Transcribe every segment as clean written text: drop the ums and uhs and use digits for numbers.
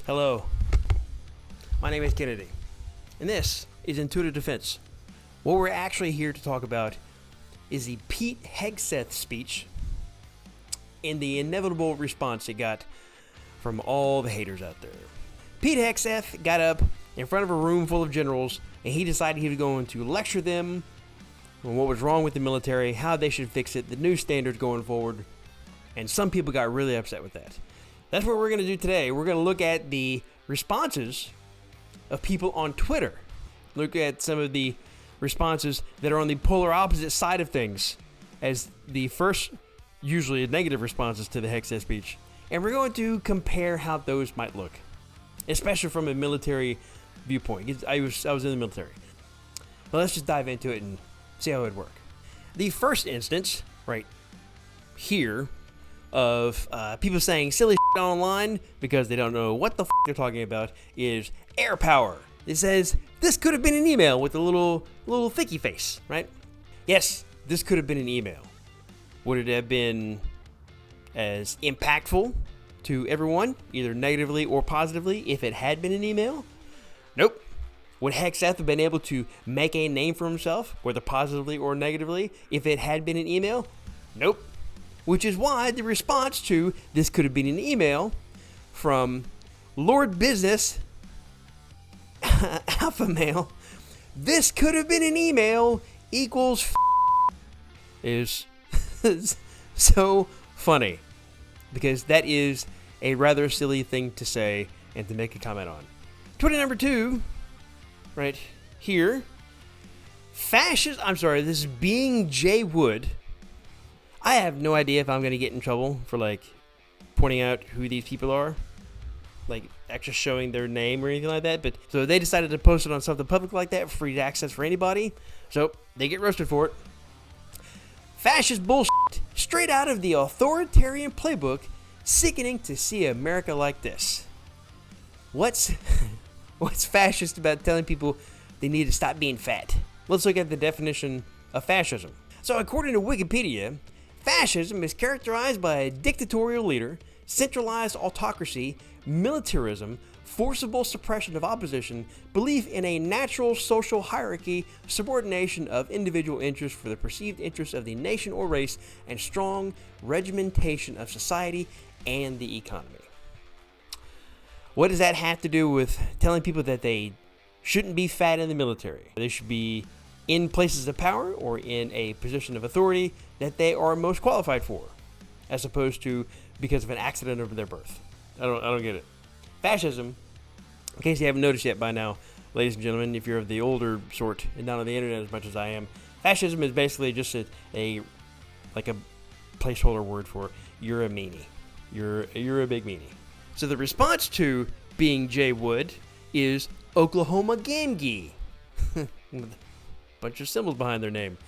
Hello, my name is Kennedy, and this is Intuitive Defense. What we're actually here to talk about is the Pete Hegseth speech and the inevitable response it got from all the haters out there. Pete Hegseth got up in front of a room full of generals, and he decided he was going to lecture them on what was wrong with the military, how they should fix it, the new standards going forward, and some people got really upset with that. That's what we're going to do today. We're going to look at the responses of people on Twitter. Look at some of the responses that are on the polar opposite side of things as the first, usually negative responses to the Hegseth speech. And we're going to compare how those might look, especially from a military viewpoint. I was in the military. Well, let's just dive into it and see how it would work. The first instance, right here, of people saying silly shit online because they don't know what the they're talking about is Air Power. It says, this could have been an email with a little thicky face, right? Yes, this could have been an email. Would it have been as impactful to everyone, either negatively or positively, if it had been an email? Nope. Would Hegseth have been able to make a name for himself, whether positively or negatively, if it had been an email? Nope. Which is why the response to this could have been an email from Lord Business, Alpha Male, this could have been an email equals is so funny. Because that is a rather silly thing to say and to make a comment on. Twitter number 2, right here. This is Being Jay Wood. I have no idea if I'm going to get in trouble for, pointing out who these people are. Actually showing their name or anything like that. But so they decided to post it on something public like that, free access for anybody. So they get roasted for it. Fascist bullshit, straight out of the authoritarian playbook. Sickening to see America like this. What's fascist about telling people they need to stop being fat? Let's look at the definition of fascism. So according to Wikipedia, fascism is characterized by a dictatorial leader, centralized autocracy, militarism, forcible suppression of opposition, belief in a natural social hierarchy, subordination of individual interests for the perceived interests of the nation or race, and strong regimentation of society and the economy. What does that have to do with telling people that they shouldn't be fat in the military? They should be in places of power or in a position of authority that they are most qualified for, as opposed to because of an accident of their birth. I don't get it. Fascism, in case you haven't noticed yet by now, ladies and gentlemen, if you're of the older sort and not on the internet as much as I am, fascism is basically just a placeholder word for you're a meanie. You're a big meanie. So the response to Being Jay Wood is Oklahoma Gamgee. Bunch of symbols behind their name.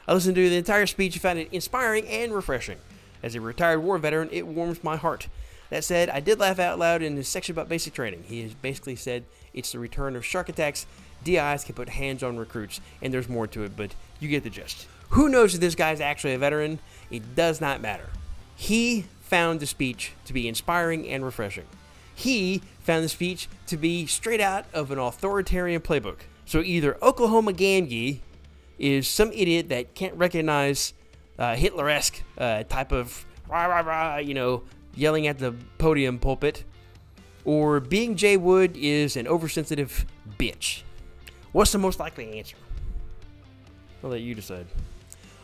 I listened to the entire speech and found it inspiring and refreshing. As a retired war veteran, it warms my heart. That said, I did laugh out loud in his section about basic training. He has basically said it's the return of shark attacks, DIs can put hands on recruits, and there's more to it, but you get the gist. Who knows if this guy's actually a veteran? It does not matter. He found the speech to be inspiring and refreshing. He found the speech to be straight out of an authoritarian playbook. So either Oklahoma Gamgee is some idiot that can't recognize Hitler-esque type of rah, rah, rah, yelling at the podium pulpit, or Being Jay Wood is an oversensitive bitch. What's the most likely answer? I'll let you decide.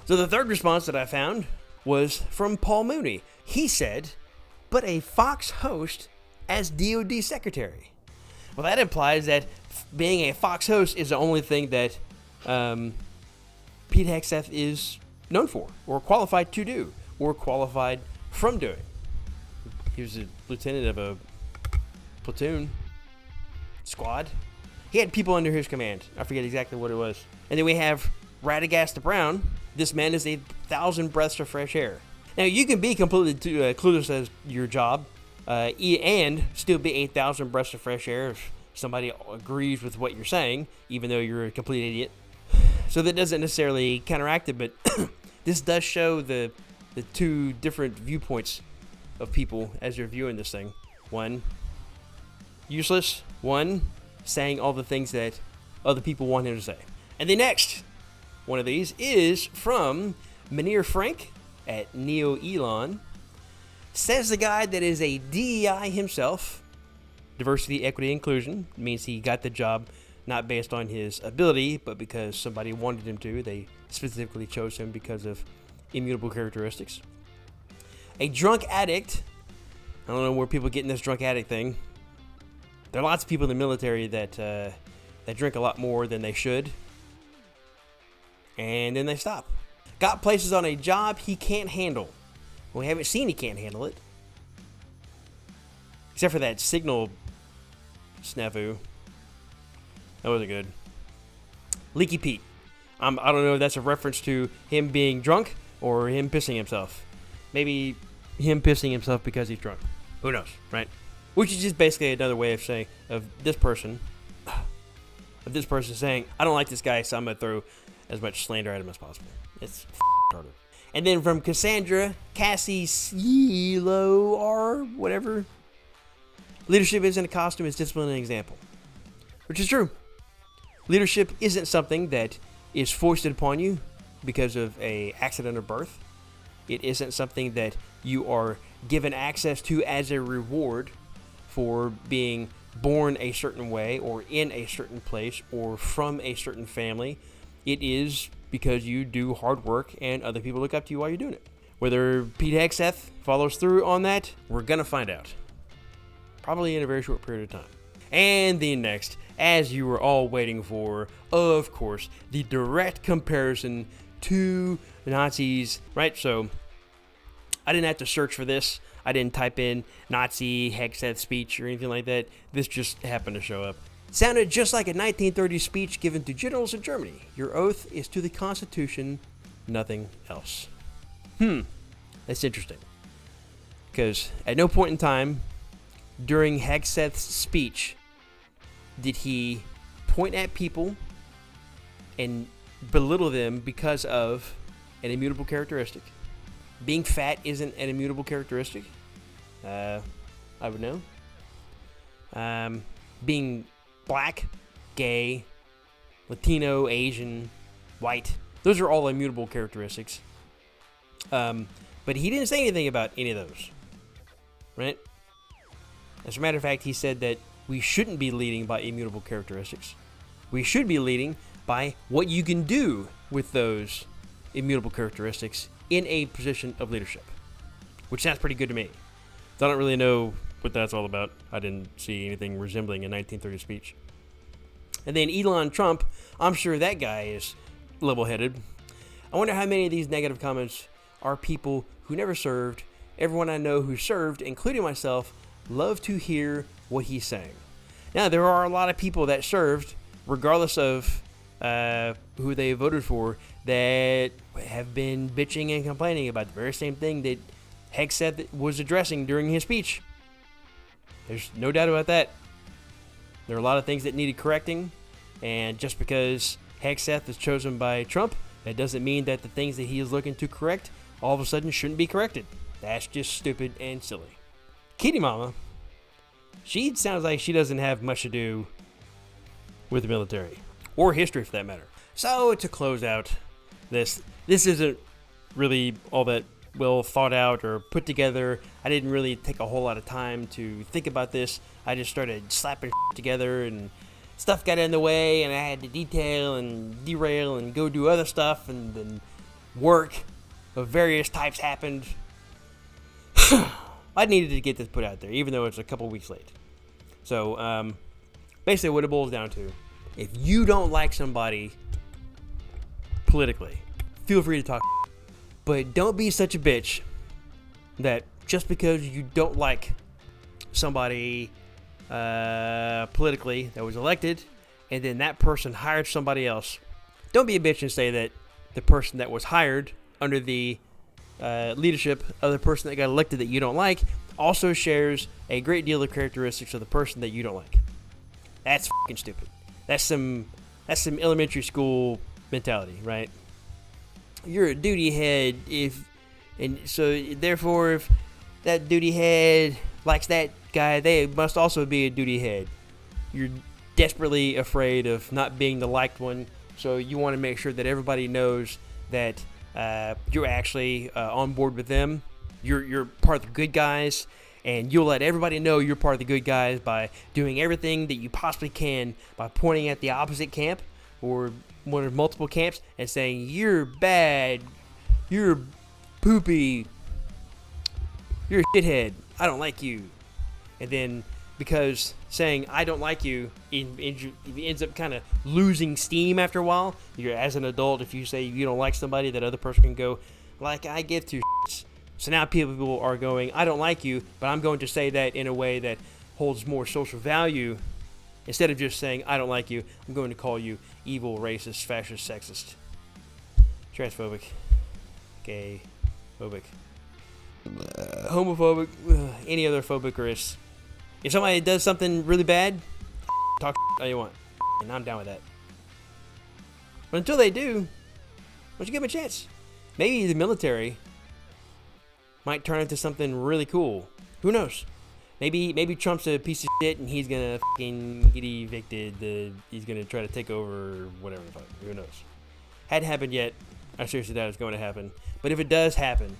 So the third response that I found was from Paul Mooney. He said, but a Fox host as DOD secretary. Well, that implies that being a Fox host is the only thing that Pete Hegseth is known for, or qualified to do, or qualified from doing. He was a lieutenant of a platoon, squad. He had people under his command. I forget exactly what it was. And then we have Radagast Brown. This man is 1,000 breaths of fresh air. Now, you can be completely clueless as your job and still be 8,000 breaths of fresh air if somebody agrees with what you're saying, even though you're a complete idiot. So that doesn't necessarily counteract it, but this does show the two different viewpoints of people as you're viewing this thing. One, Useless. One, saying all the things that other people want him to say. And the next one of these is from Munir Frank at Neo Elon. Says the guy that is a DEI himself. Diversity, equity, inclusion means he got the job not based on his ability, but because somebody wanted him to. They specifically chose him because of immutable characteristics. A drunk addict. I don't know where people get in this drunk addict thing. There are lots of people in the military that drink a lot more than they should, and then they stop. Got places on a job he can't handle. We haven't seen he can't handle it, except for that signal snafu. That wasn't good. Leaky Pete. I don't know if that's a reference to him being drunk or him pissing himself. Maybe him pissing himself because he's drunk. Who knows, right? Which is just basically another way of saying of this person saying, I don't like this guy, so I'm going to throw as much slander at him as possible. It's harder. And then from Cassandra, Cassie Silo or whatever. Leadership isn't a costume, it's discipline and an example. Which is true. Leadership isn't something that is foisted upon you because of an accident of birth. It isn't something that you are given access to as a reward for being born a certain way or in a certain place or from a certain family. It is because you do hard work and other people look up to you while you're doing it. Whether Pete Hegseth follows through on that, we're going to find out. Probably in a very short period of time. And the next, as you were all waiting for, of course, the direct comparison to the Nazis, right? So I didn't have to search for this. I didn't type in Nazi Hegseth speech or anything like that. This just happened to show up. Sounded just like a 1930s speech given to generals in Germany. Your oath is to the Constitution, nothing else. That's interesting. Because at no point in time during Hegseth's speech did he point at people and belittle them because of an immutable characteristic. Being fat isn't an immutable characteristic. I would know. Being black, gay, Latino, Asian, white, those are all immutable characteristics. But he didn't say anything about any of those. Right? As a matter of fact, he said that we shouldn't be leading by immutable characteristics. We should be leading by what you can do with those immutable characteristics in a position of leadership. Which sounds pretty good to me. I don't really know what that's all about. I didn't see anything resembling a 1930 speech. And then Elon Trump, I'm sure that guy is level-headed. I wonder how many of these negative comments are people who never served. Everyone I know who served, including myself, love to hear what he's saying. Now, there are a lot of people that served, regardless of who they voted for, that have been bitching and complaining about the very same thing that Hegseth was addressing during his speech. There's no doubt about that. There are a lot of things that needed correcting, and just because Hegseth is chosen by Trump, that doesn't mean that the things that he is looking to correct all of a sudden shouldn't be corrected. That's just stupid and silly. Kitty Mama, she sounds like she doesn't have much to do with the military, or history for that matter. So to close out this isn't really all that well thought out or put together. I didn't really take a whole lot of time to think about this. I just started slapping together and stuff got in the way and I had to detail and derail and go do other stuff, and then work of various types happened. I needed to get this put out there, even though it's a couple weeks late. So basically what it boils down to, if you don't like somebody politically, feel free to talk, but don't be such a bitch that just because you don't like somebody politically that was elected and then that person hired somebody else, don't be a bitch and say that the person that was hired under the leadership of the person that got elected that you don't like also shares a great deal of characteristics of the person that you don't like. That's fucking stupid. That's some elementary school mentality, right? You're a duty head if that duty head likes that guy, they must also be a duty head. You're desperately afraid of not being the liked one, so you want to make sure that everybody knows that you're actually on board with them. You're part of the good guys, and you'll let everybody know you're part of the good guys by doing everything that you possibly can by pointing at the opposite camp or one of multiple camps and saying, you're bad, you're poopy, you're a shithead, I don't like you. And then because saying I don't like you ends up kind of losing steam after a while. You're, as an adult, if you say you don't like somebody, that other person can go, like, I give two shits. So now people are going, I don't like you, but I'm going to say that in a way that holds more social value. Instead of just saying, I don't like you, I'm going to call you evil, racist, fascist, sexist, transphobic, gay, phobic, homophobic, any other phobic or is. If somebody does something really bad, talk all you want, and I'm down with that. But until they do, why don't you give them a chance? Maybe the military might turn into something really cool. Who knows? Maybe Trump's a piece of shit and he's gonna fucking get evicted. He's gonna try to take over or whatever the fuck. Who knows? Hadn't happened yet. I seriously doubt it's going to happen. But if it does happen,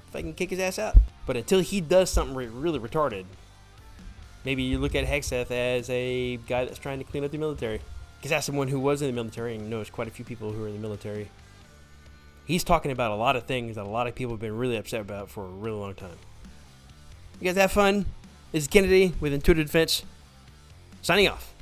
if I can kick his ass out. But until he does something really retarded, maybe you look at Hegseth as a guy that's trying to clean up the military. Because that's someone who was in the military and knows quite a few people who are in the military. He's talking about a lot of things that a lot of people have been really upset about for a really long time. You guys have fun? This is Kennedy with Intuitive Defense, signing off.